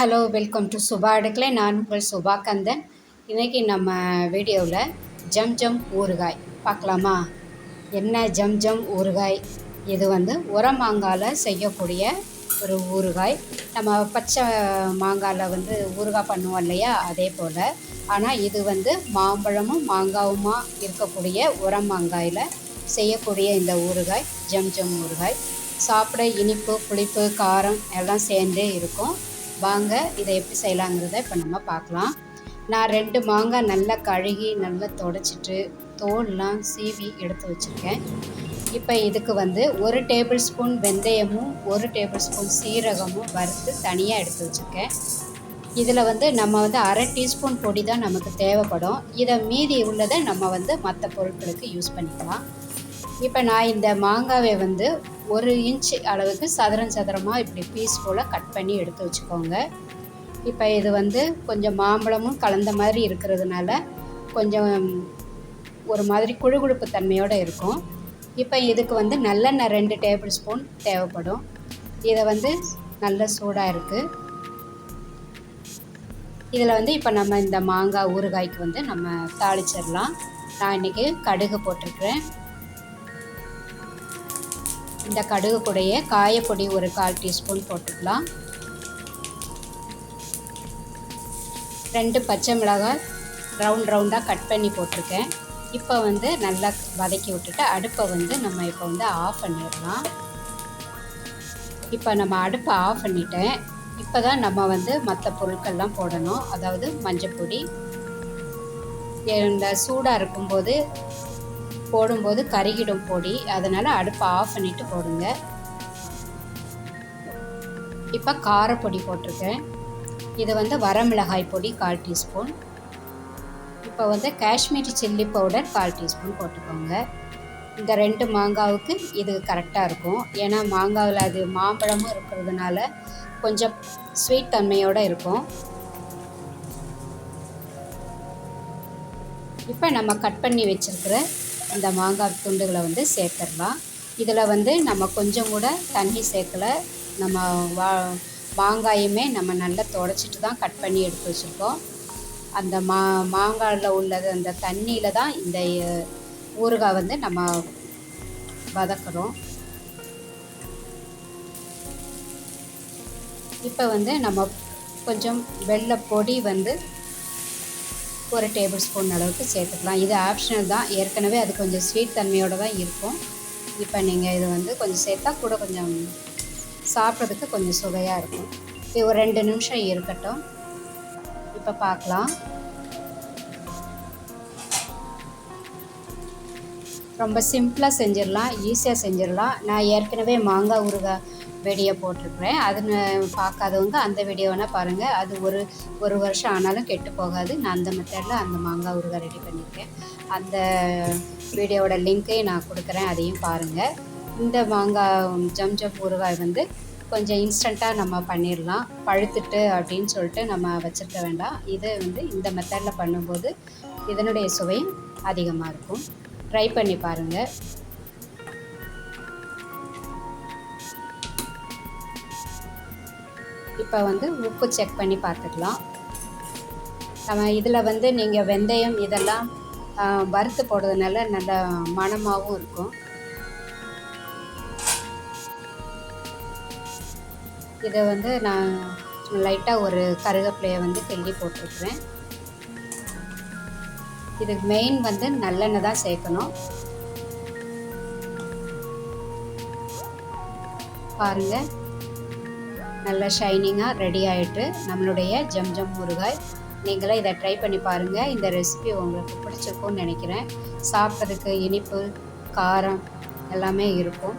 Hello, welcome to Subha Adukkalai. நான் உங்கள் சுபா கந்தன். இன்றைக்கி நம்ம வீடியோவில் ஜம் ஜம் ஊறுகாய் பார்க்கலாமா? என்ன ஜம் ஜம் ஊறுகாய்? இது உரமாங்காயில் செய்யக்கூடிய ஒரு ஊறுகாய். நம்ம பச்சை மாங்காயில் ஊறுகாய் பண்ணுவோம் இல்லையா, அதே போல். ஆனால் இது மாம்பழமும் மாங்காவுமா இருக்கக்கூடிய உரமாங்காயில் செய்யக்கூடிய இந்த ஊறுகாய் ஜம் ஜம் ஊறுகாய். சாப்பிட இனிப்பு, புளிப்பு, காரம் எல்லாம் சேர்ந்தே இருக்கும். வாங்க இதை எப்படி செய்யலாங்கிறத இப்போ நம்ம பார்க்கலாம். நான் 2 மாங்காய் நல்லா கழுகி நல்லா துடைச்சிட்டு தோல்லாம் சீவி எடுத்து வச்சுருக்கேன். இப்போ இதுக்கு 1 டேபிள் ஸ்பூன் வெந்தயமும் 1 டேபிள் ஸ்பூன் சீரகமும் வறுத்து தனியாக எடுத்து வச்சுருக்கேன். இதில் நம்ம 1/2 டீஸ்பூன் பொடி தான் நமக்கு தேவைப்படும். இதை மீதி உள்ளதை நம்ம மற்ற பொருட்களுக்கு யூஸ் பண்ணிக்கலாம். இப்போ நான் இந்த மாங்காவை 1 இன்ச் அளவுக்கு சதுரமாக இப்படி பீஸ் போல் கட் பண்ணி எடுத்து வச்சுக்கோங்க. இப்போ இது கொஞ்சம் மாம்பழமும் கலந்த மாதிரி இருக்கிறதுனால கொஞ்சம் ஒரு மாதிரி குழுகுழுப்பு தன்மையோடு இருக்கும். இப்போ இதுக்கு நல்லெண்ணெய் 2 டேபிள் ஸ்பூன் தேவைப்படும். இதை நல்ல சூடாக இருக்குது. இதில் இப்போ நம்ம இந்த மாங்காய் ஊறுகாய்க்கு நம்ம தாளிச்சிடலாம். நான் இன்றைக்கி கடுகு போட்டிருக்கிறேன். இந்த கடுகு கூடைய காயப்பொடி ஒரு 1/4 டீஸ்பூன் போட்டுக்கலாம். 2 பச்சை மிளகாய் ரவுண்டாக கட் பண்ணி போட்டிருக்கேன். இப்போ நல்லா வதக்கி விட்டுட்டு அடுப்பை நம்ம இப்போ ஆஃப் பண்ணிடலாம். இப்போ நம்ம அடுப்பை ஆஃப் பண்ணிட்டேன். இப்போ தான் நம்ம மற்ற பொருட்கள்லாம் போடணும். அதாவது மஞ்சப்பொடி. இந்த சூடாக இருக்கும்போது போடும்போது கருகிடும் பொடி, அதனால் அடுப்பை ஆஃப் பண்ணிவிட்டு போடுங்க. இப்போ காரப்பொடி போட்டிருக்கேன். இது வரமிளகாய் பொடி 1/4 டீஸ்பூன். இப்போ காஷ்மீரி சில்லி பவுடர் 1/4 டீஸ்பூன் போட்டுக்கோங்க. இந்த 2 மாங்காவுக்கு இது கரெக்டாக இருக்கும். ஏன்னா மாங்காவில் அது மாம்பழமும் இருக்கிறதுனால கொஞ்சம் ஸ்வீட் தன்மையோடு இருக்கும். இப்போ நம்ம கட் பண்ணி வச்சுருக்கிற இந்த மாங்காய் துண்டுகளை சேர்த்துடலாம். இதில் நம்ம கொஞ்சம் கூட தண்ணி சேர்க்கலை. நம்ம மாங்காயுமே நம்ம நல்லா துடைச்சிட்டு தான் கட் பண்ணி எடுத்து வச்சுருக்கோம். அந்த மாங்காயில் உள்ளது அந்த தண்ணியில் தான் இந்த ஊறுகாய் நம்ம வதக்குறோம். இப்போ நம்ம கொஞ்சம் வெள்ளைப்பொடி 1 டேபிள் ஸ்பூன் அளவுக்கு சேர்த்துக்கலாம். இது ஆப்ஷனல் தான். ஏற்கனவே அது கொஞ்சம் ஸ்வீட் தன்மையோடு தான் இருக்கும். இப்போ நீங்கள் இது கொஞ்சம் சேர்த்தா கூட கொஞ்சம் சாப்பிட்றதுக்கு கொஞ்சம் சுவையாக இருக்கும். இது ஒரு 2 நிமிஷம் இருக்கட்டும். இப்போ பார்க்கலாம். ரொம்ப சிம்பிளாக செஞ்சிடலாம், ஈஸியாக செஞ்சிடலாம். நான் ஏற்கனவே மாங்காய் ஊறுகாய் வீடியோ போட்டிருக்கிறேன். அது பார்க்காதவங்க அந்த வீடியோனா பாருங்கள். அது ஒரு வருஷம் ஆனாலும் கெட்டு போகாது. நான் அந்த மெத்தடில் அந்த மாங்காய் ஊறுகாய் ரெடி பண்ணியிருக்கேன். அந்த வீடியோவோட லிங்க்கையும் நான் கொடுக்குறேன், அதையும் பாருங்கள். இந்த மாங்காய் ஜம் ஜம் ஊறுகாய் கொஞ்சம் இன்ஸ்டண்ட்டாக நம்ம பண்ணிடலாம். பழுத்துட்டு அப்படின்னு சொல்லிட்டு நம்ம வச்சுருக்க வேண்டாம். இது இந்த மெத்தடில் பண்ணும்போது இதனுடைய சுவையும் அதிகமாக இருக்கும். ட்ரை பண்ணி பாருங்கள். இப்போ உப்பு செக் பண்ணி பார்த்துக்கலாம். நம்ம இதில் நீங்கள் வெந்தயம் இதெல்லாம் வறுத்து போடுறதுனால நல்ல மணமாகவும் இருக்கும். இதை நான் லைட்டாக ஒரு கருவேப்பிலையை கிள்ளி போட்டிருக்கிறேன். இதுக்கு மெயின் நல்லெண்ணெய் தான் சேர்க்கணும். பாருங்கள், நல்லா ஷைனிங்காக ரெடி ஆகிட்டு நம்மளுடைய ஜம் ஜம் ஊறுகாய். நீங்களே இதை ட்ரை பண்ணி பாருங்கள். இந்த ரெசிபி உங்களுக்கு பிடிச்சிருக்கும்னு நினைக்கிறேன். சாப்பிட்றதுக்கு இனிப்பு, காரம் எல்லாமே இருக்கும்.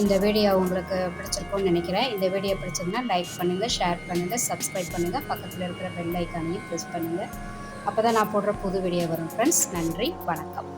இந்த வீடியோ உங்களுக்கு பிடிச்சிருக்கும்னு நினைக்கிறேன். இந்த வீடியோ பிடிச்சிருந்தா லைக் பண்ணுங்கள், ஷேர் பண்ணுங்கள், சப்ஸ்கிரைப் பண்ணுங்கள். பக்கத்தில் இருக்கிற பெல் ஐக்கானையும் ப்ரெஸ் பண்ணுங்கள். அப்போ தான் நான் போடுற புது வீடியோ வரும் ஃப்ரெண்ட்ஸ். நன்றி, வணக்கம்.